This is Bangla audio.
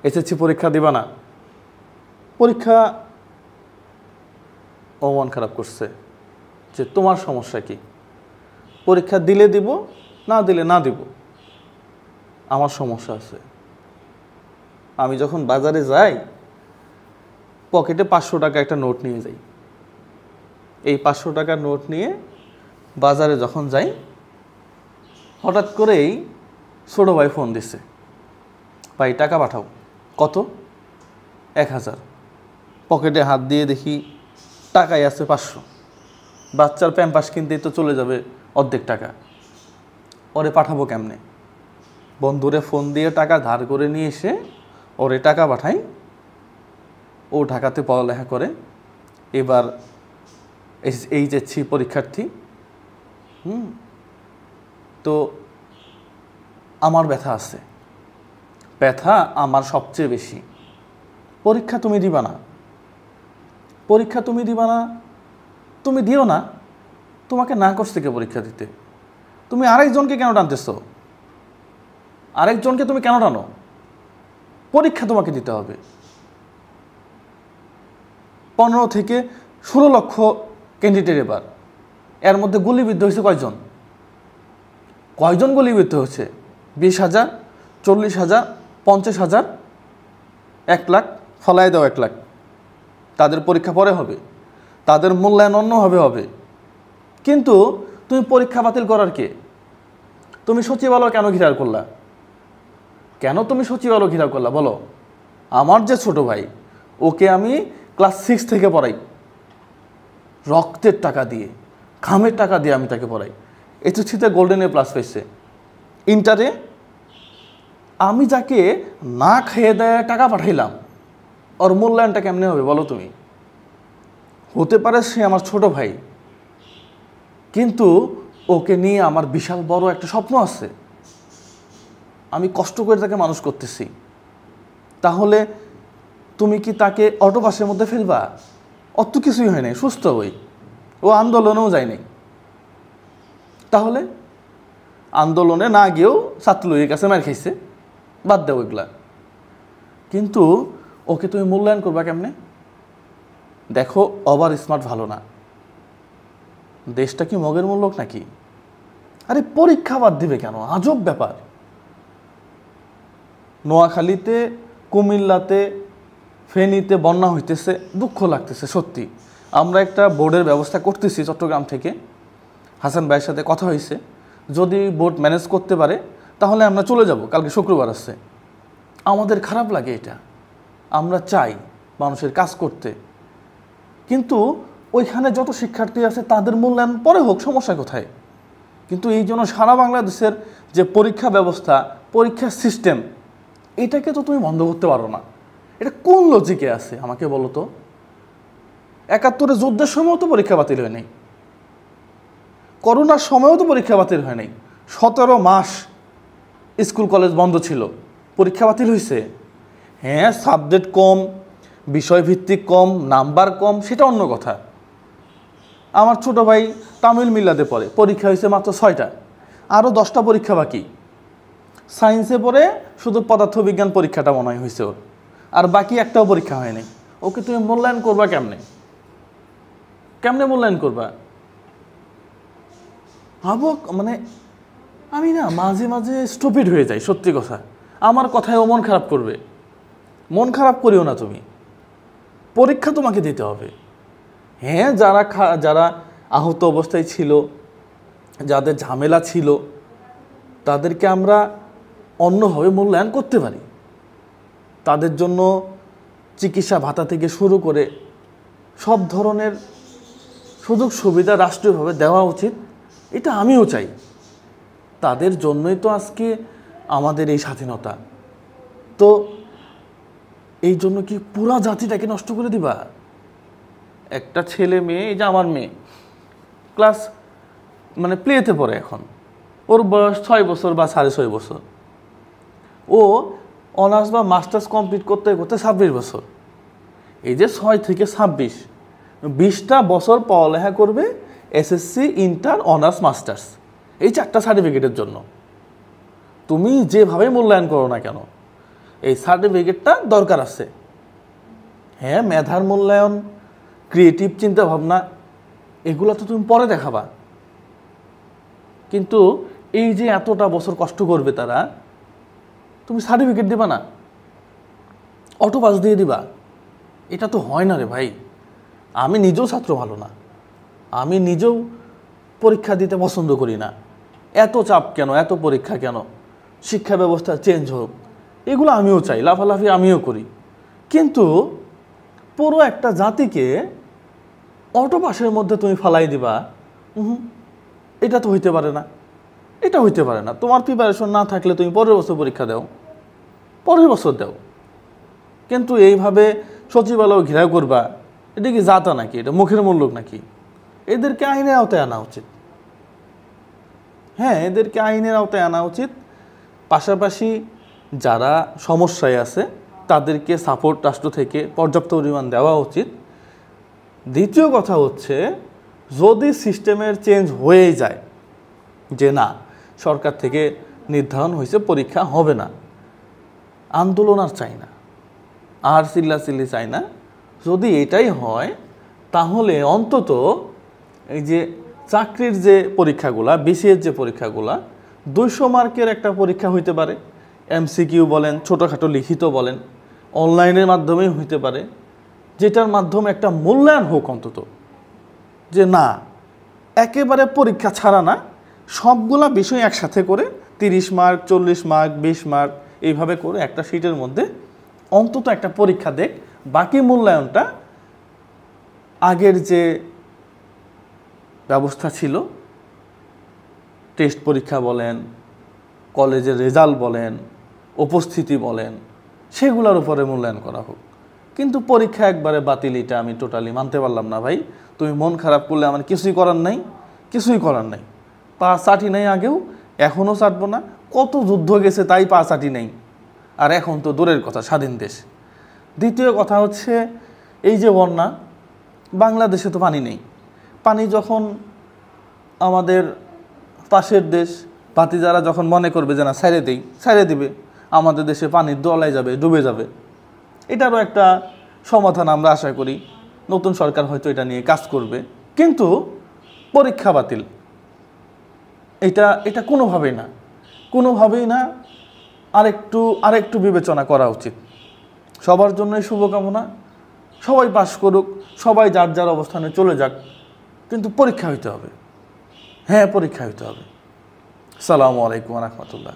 এসএসসি পরীক্ষা দিবা না? পরীক্ষা ও মন খারাপ করছে যে তোমার সমস্যা কি? পরীক্ষা দিলে দিব, না দিলে না দিব। আমার সমস্যা আছে। আমি যখন বাজারে যাই পকেটে 500 টাকা একটা নোট নিয়ে যাই। এই 500 টাকার নোট নিয়ে বাজারে যখন যাই, হঠাৎ করেই ছোট ভাই ফোন দিছে, ভাই টাকা পাঠাও। কত? 1000। পকেটে হাত দিয়ে দেখি টাকাই আছে 500। বাচ্চার প্যাম্পাস কিনতেই তো চলে যাবে অর্ধেক টাকা। ওরে পাঠাবো কেমনে? বন্ধুরে ফোন দিয়ে টাকা ধার করে নিয়ে এসে ওরে টাকা পাঠাই। ও ঢাকাতে পড়ালেখা করে, এবার এইচএসসি পরীক্ষার্থী। তো আমার ব্যথা আছে, ব্যথা আমার সবচেয়ে বেশি। পরীক্ষা তুমি দিবা না, পরীক্ষা তুমি দিবা না, তুমি দিও না। তোমাকে না করছে কে পরীক্ষা দিতে? তুমি আরেকজনকে কেন টানতেছো? আরেকজনকে তুমি কেন টানো? পরীক্ষা তোমাকে দিতে হবে। 15 থেকে 16 লক্ষ ক্যান্ডিডেট এবার। এর মধ্যে গুলিবিদ্ধ হয়েছে কয়জন? কয়জন গুলিবিদ্ধ হয়েছে? 20,000, 40,000, 50,000, 1 লাখ। ফলাই দাও 1 লাখ। তাদের পরীক্ষা পরে হবে, তাদের মূল্যায়ন অন্যভাবে হবে। কিন্তু তুমি পরীক্ষা বাতিল করার কে? তুমি সচিবালয় কেন ঘেরাও করলা? কেন তুমি সচিবালয় ঘেরাও করলা বলো? আমার যে ছোট ভাই, ওকে আমি ক্লাস 6 থেকে পড়াই, রক্তের টাকা দিয়ে, ঘামের টাকা দিয়ে আমি তাকে পড়াই। এসএসসিতে গোল্ডেন এ প্লাস পেয়েছে। ইন্টারে আমি যাকে না খেয়ে দেয় টাকা পাঠাইলাম, ওর মূল্যায়নটা কেমনে হবে বলো তুমি? হতে পারে সে আমার ছোট ভাই, কিন্তু ওকে নিয়ে আমার বিশাল বড় একটা স্বপ্ন আছে। আমি কষ্ট করে তাকে মানুষ করতেছি। তাহলে তুমি কি তাকে অটোপাসের মধ্যে ফেলবা? অত কিছুই হয় নাই, সুস্থ হই। ও আন্দোলনেও যায় নাই। তাহলে আন্দোলনে না গিয়েও ছাত্রলীগের কাছে মার খাইছে, বাদ দেও এগুলা। কিন্তু ওকে তুমি মূল্যায়ন করবা কেমনে? দেখো, ওভার স্মার্ট ভালো না। দেশটা কি মগের মূল্যক নাকি? আরে পরীক্ষা বাদ দিবে কেন? আজব ব্যাপার। নোয়াখালীতে, কুমিল্লাতে, ফেনীতে বন্যা হইতেছে, দুঃখ লাগতেছে সত্যি। আমরা একটা বোর্ডের ব্যবস্থা করতেছি চট্টগ্রাম থেকে। হাসান ভাইয়ের সাথে কথা হয়েছে, যদি বোর্ড ম্যানেজ করতে পারে তাহলে আমরা চলে যাব। কালকে শুক্রবার আছে। আমাদের খারাপ লাগে এটা, আমরা চাই মানুষের কাজ করতে, কিন্তু ওইখানে যত শিক্ষার্থী আছে তাদের মূল্যায়ন পরে হোক, সমস্যা কোথায়? কিন্তু এই জন্য সারা বাংলাদেশের যে পরীক্ষা ব্যবস্থা, পরীক্ষার সিস্টেম, এটাকে তো তুমি বন্ধ করতে পারো না। এটা কোন লজিকে আছে আমাকে বলো তো? 71-এ যুদ্ধের সময়ও তো পরীক্ষা বাতিল হয় নাই, করোনার সময়ও তো পরীক্ষা বাতিল হয় নাই। 17 মাস স্কুল কলেজ বন্ধ ছিল, পরীক্ষা বাতিল হয়েছে? হ্যাঁ, সাবজেক্ট কম, বিষয়ভিত্তিক কম, নাম্বার কম, সেটা অন্য কথা। আমার ছোট ভাই তামিল মিল্লাতে পড়ে, পরীক্ষা হয়েছে মাত্র 6টা, আরও 10টা পরীক্ষা বাকি। সায়েন্সে পড়ে শুধু পদার্থবিজ্ঞান পরীক্ষাটা মনে হয় হয়েছে ওর, আর বাকি একটাও পরীক্ষা হয়নি। ওকে তুমি মূল্যায়ন করবা কেমনে? কেমনে মূল্যায়ন করবা? মানে আমি না মাঝে মাঝে স্টুপিড হয়ে যাই, সত্যি কথা। আমার কথায় ও মন খারাপ করবে। মন খারাপ করিও না তুমি, পরীক্ষা তোমাকে দিতে হবে। হ্যাঁ, যারা আহত অবস্থায় ছিল, যাদের ঝামেলা ছিল, তাদেরকে আমরা অন্যভাবে মূল্যায়ন করতে পারি। তাদের জন্য চিকিৎসা ভাতা থেকে শুরু করে সব ধরনের সুযোগ সুবিধা রাষ্ট্রীয়ভাবে দেওয়া উচিত, এটা আমিও চাই। তাদের জন্যই তো আজকে আমাদের এই স্বাধীনতা। তো এই জন্য কি পুরা জাতিটাকে নষ্ট করে দিবা? একটা ছেলে মেয়ে, এই যে আমার মেয়ে ক্লাস প্লেতে পড়ে এখন, ওর বয়স 6 বছর বা 6.5 বছর। ও অনার্স বা মাস্টার্স কমপ্লিট করতে করতে 26 বছর। এই যে 6 থেকে 26, 20টা বছর পড়ালেখা করবে এসএসসি, ইন্টার, অনার্স, মাস্টার্স, এই 4টা সার্টিফিকেটের জন্য। তুমি যেভাবে মূল্যায়ন করো না কেন, এই সার্টিফিকেটটা দরকার আছে। হ্যাঁ, মেধার মূল্যায়ন, ক্রিয়েটিভ চিন্তা ভাবনা, এগুলো তো তুমি পরে দেখাবা, কিন্তু এই যে এতটা বছর কষ্ট করবে তারা, তুমি সার্টিফিকেট দিবা না, অটো পাস দিয়ে দিবা? এটা তো হয় না রে ভাই। আমি নিজেও ছাত্র ভালো না, আমি নিজেও পরীক্ষা দিতে পছন্দ করি না। এত চাপ কেন, এত পরীক্ষা কেন, শিক্ষা ব্যবস্থা চেঞ্জ হোক, এগুলো আমিও চাই, লাফালাফি আমিও করি। কিন্তু পুরো একটা জাতিকে অটো পাসের মধ্যে তুমি ফালাই দিবা, এটা তো হইতে পারে না, এটা হইতে পারে না। তোমার প্রিপারেশন না থাকলে তুমি পরের বছর পরীক্ষা দাও, পরের বছর দাও, কিন্তু এইভাবে সচিবালয় ঘেরাও করবা, এটা কি জাতা নাকি? এটা মুখের মূল্য নাকি? এদেরকে আইনের আওতায় আনা উচিত। হ্যাঁ, এদেরকে আইনের আওতায় আনা উচিত। পাশাপাশি যারা সমস্যায় আছে তাদেরকে সাপোর্ট রাষ্ট্র থেকে পর্যাপ্ত পরিমাণ দেওয়া উচিত। দ্বিতীয় কথা হচ্ছে, যদি সিস্টেমের চেঞ্জ হয়ে যায় যে না, সরকার থেকে নির্ধারণ হয়েছে পরীক্ষা হবে না, আন্দোলন আর চাই না, আর চিল্লাচিল্লি চাই না, যদি এটাই হয় তাহলে অন্তত এই যে চাকরির যে পরীক্ষাগুলা, বিসিএস যে পরীক্ষাগুলা, 200 মার্কের একটা পরীক্ষা হইতে পারে, এমসিকিউ বলেন, ছোটোখাটো লিখিত বলেন, অনলাইনের মাধ্যমেই হইতে পারে, যেটার মাধ্যমে একটা মূল্যায়ন হোক অন্তত, যে না একেবারে পরীক্ষা ছাড়া না, সবগুলা বিষয় একসাথে করে 30 মার্ক, 40 মার্ক, 20 মার্ক এইভাবে করে একটা শিটের মধ্যে অন্তত একটা পরীক্ষা দেখ। বাকি মূল্যায়নটা আগের যে ব্যবস্থা ছিল, টেস্ট পরীক্ষা বলেন, কলেজের রেজাল্ট বলেন, উপস্থিতি বলেন, সেগুলোর উপরে মূল্যায়ন করা হোক। কিন্তু পরীক্ষা একবারে বাতিল, এটা আমি টোটালি মানতে পারলাম না ভাই। তুমি মন খারাপ করলে আমার কিছুই করার নাই, কিছুই করার নাই। পা চাটি নাই আগেও, এখনও চাটবো না। কত যুদ্ধ গেছে তাই পা চাটি নেই, আর এখন তো দূরের কথা, স্বাধীন দেশ। দ্বিতীয় কথা হচ্ছে, এই যে বন্যা, বাংলাদেশে তো পানি নেই। পানি যখন আমাদের পাশের দেশ ভাতিজারা যখন মনে করবে যে না ছাইড়ে দিবে, আমাদের দেশে পানির দলায় যাবে, ডুবে যাবে। এটারও একটা সমাধান আমরা আশা করি, নতুন সরকার হয়তো এটা নিয়ে কাজ করবে। কিন্তু পরীক্ষা বাতিল, এটা কোনোভাবেই না। আরেকটু বিবেচনা করা উচিত। সবার জন্যই শুভকামনা, সবাই পাস করুক, সবাই যার যার অবস্থানে চলে যাক, কিন্তু পরীক্ষা হইতে হবে। হ্যাঁ, পরীক্ষা হইতে হবে। আসসালামু আলাইকুম ওয়া রাহমাতুল্লাহ।